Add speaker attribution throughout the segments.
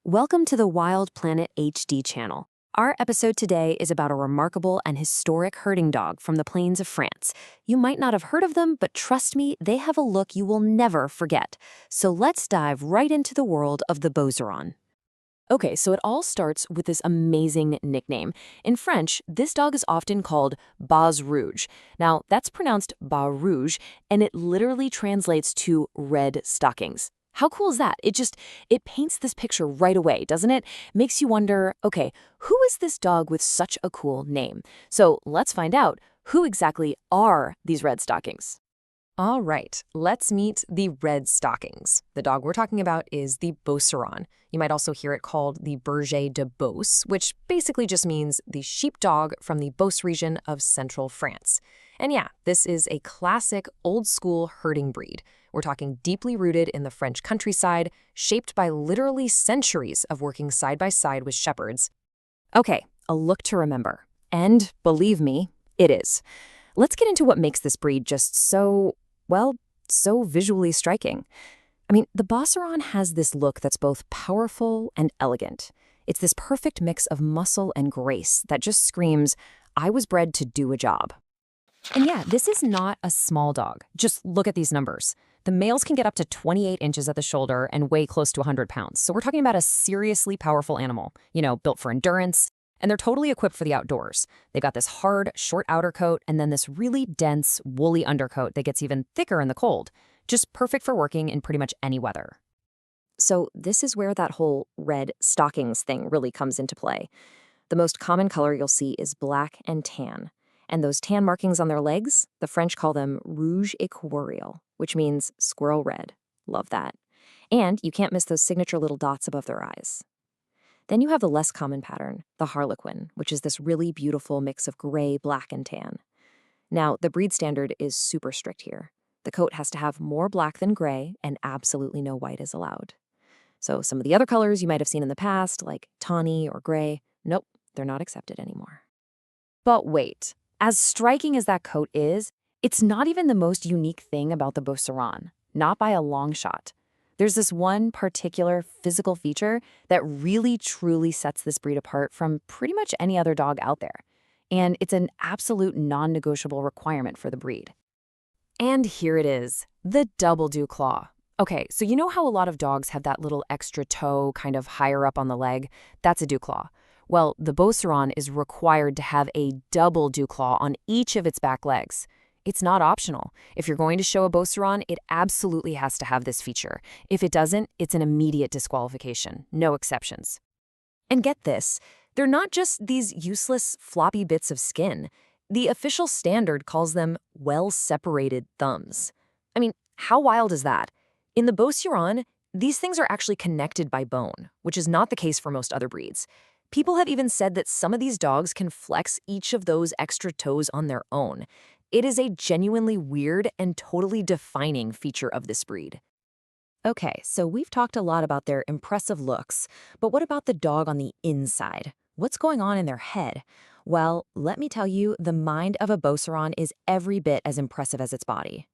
Speaker 1: Welcome to the Wild Planet HD channel. Our episode today is about a remarkable and historic herding dog from the plains of France. You might not have heard of them, but trust me, they have a look you will never forget. So let's dive right into the world of the Beauceron. Okay, so it all starts with this amazing nickname. In French, this dog is often called Bas Rouge. Now, that's pronounced Bas Rouge, and it literally translates to red stockings. How cool is that? It paints this picture right away, doesn't it? Makes you wonder, okay, who is this dog with such a cool name? So let's find out, who exactly are these red stockings?
Speaker 2: All right, let's meet the red stockings. The dog we're talking about is the Beauceron. You might also hear it called the Berger de Beauce, which basically just means the sheepdog from the Beauce region of central France. And yeah, this is a classic old-school herding breed. We're talking deeply rooted in the French countryside, shaped by literally centuries of working side by side with shepherds.
Speaker 1: Okay, a look to remember. And believe me, it is. Let's get into what makes this breed just so visually striking. I mean, the Beauceron has this look that's both powerful and elegant. It's this perfect mix of muscle and grace that just screams, I was bred to do a job. And yeah, this is not a small dog. Just look at these numbers. The males can get up to 28 inches at the shoulder and weigh close to 100 pounds. So we're talking about a seriously powerful animal, built for endurance. And they're totally equipped for the outdoors. They've got this hard, short outer coat and then this really dense, woolly undercoat that gets even thicker in the cold. Just perfect for working in pretty much any weather. So this is where that whole red stockings thing really comes into play. The most common color you'll see is black and tan. And those tan markings on their legs, the French call them rouge équerriel, which means squirrel red. Love that. And you can't miss those signature little dots above their eyes. Then you have the less common pattern, the harlequin, which is this really beautiful mix of gray, black, and tan. Now, the breed standard is super strict here. The coat has to have more black than gray, and absolutely no white is allowed. So some of the other colors you might have seen in the past, like tawny or gray, nope, they're not accepted anymore. But wait, as striking as that coat is, it's not even the most unique thing about the Beauceron, not by a long shot. There's this one particular physical feature that really truly sets this breed apart from pretty much any other dog out there. And it's an absolute non-negotiable requirement for the breed. And here it is, the double dew claw. Okay, so you know how a lot of dogs have that little extra toe kind of higher up on the leg? That's a dew claw. Well, the Beauceron is required to have a double dew claw on each of its back legs. It's not optional. If you're going to show a Beauceron, it absolutely has to have this feature. If it doesn't, it's an immediate disqualification. No exceptions. And get this, they're not just these useless floppy bits of skin. The official standard calls them well-separated thumbs. I mean, how wild is that? In the Beauceron, these things are actually connected by bone, which is not the case for most other breeds. People have even said that some of these dogs can flex each of those extra toes on their own. It is a genuinely weird and totally defining feature of this breed. Okay, so we've talked a lot about their impressive looks, but what about the dog on the inside? What's going on in their head? Well, let me tell you, the mind of a Beauceron is every bit as impressive as its body.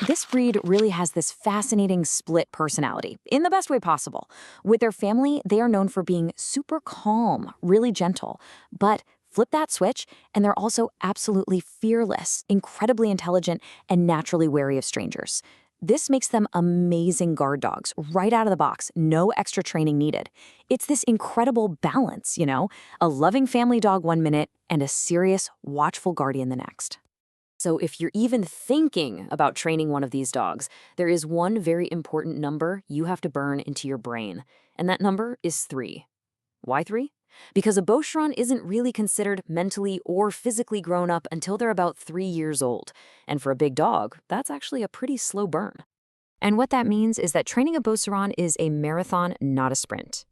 Speaker 1: This breed really has this fascinating split personality, in the best way possible. With their family, they are known for being super calm, really gentle, but flip that switch, and they're also absolutely fearless, incredibly intelligent, and naturally wary of strangers. This makes them amazing guard dogs, right out of the box, no extra training needed. It's this incredible balance, a loving family dog one minute and a serious, watchful guardian the next. So if you're even thinking about training one of these dogs, there is one very important number you have to burn into your brain, and that number is 3. Why 3? Because a Beauceron isn't really considered mentally or physically grown up until they're about 3 years old. And for a big dog, that's actually a pretty slow burn. And what that means is that training a Beauceron is a marathon, not a sprint.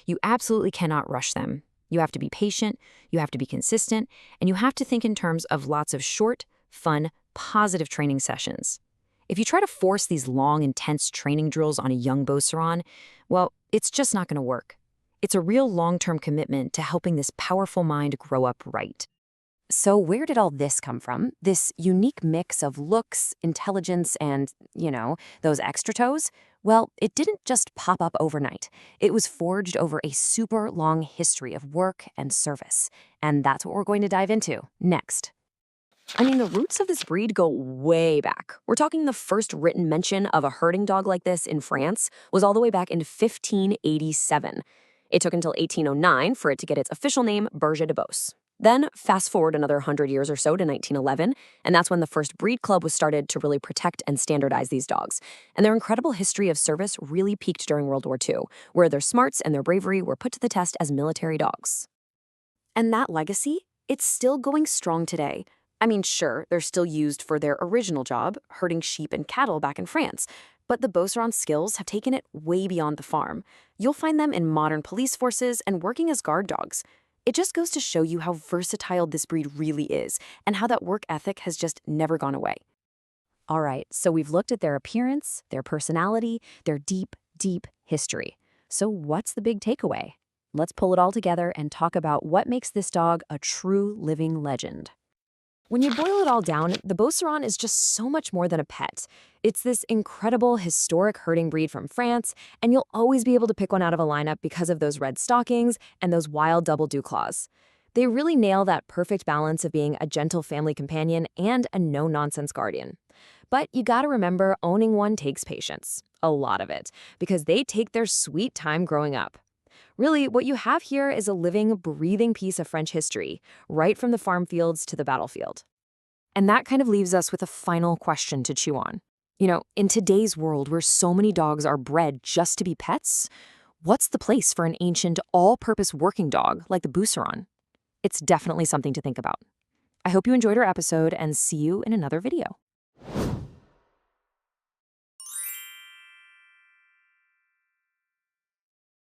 Speaker 1: You absolutely cannot rush them. You have to be patient, you have to be consistent, and you have to think in terms of lots of short, fun, positive training sessions. If you try to force these long, intense training drills on a young Beauceron, well, it's just not going to work. It's a real long-term commitment to helping this powerful mind grow up right. So where did all this come from? This unique mix of looks, intelligence, and, those extra toes? Well, it didn't just pop up overnight. It was forged over a super long history of work and service. And that's what we're going to dive into next. I mean, the roots of this breed go way back. We're talking the first written mention of a herding dog like this in France was all the way back in 1587. It took until 1809 for it to get its official name, Berger de Beauce. Then, fast forward another 100 years or so to 1911, and that's when the first breed club was started to really protect and standardize these dogs. And their incredible history of service really peaked during World War II, where their smarts and their bravery were put to the test as military dogs. And that legacy, it's still going strong today. I mean, sure, they're still used for their original job, herding sheep and cattle back in France, but the Beauceron skills have taken it way beyond the farm. You'll find them in modern police forces and working as guard dogs. It just goes to show you how versatile this breed really is and how that work ethic has just never gone away. All right, so we've looked at their appearance, their personality, their deep, deep history. So what's the big takeaway? Let's pull it all together and talk about what makes this dog a true living legend. When you boil it all down, the Beauceron is just so much more than a pet. It's this incredible historic herding breed from France, and you'll always be able to pick one out of a lineup because of those red stockings and those wild double dew claws. They really nail that perfect balance of being a gentle family companion and a no-nonsense guardian. But you gotta remember, owning one takes patience. A lot of it, because they take their sweet time growing up. Really, what you have here is a living, breathing piece of French history, right from the farm fields to the battlefield. And that kind of leaves us with a final question to chew on. You know, in today's world where so many dogs are bred just to be pets, what's the place for an ancient, all-purpose working dog like the Beauceron? It's definitely something to think about. I hope you enjoyed our episode and see you in another video.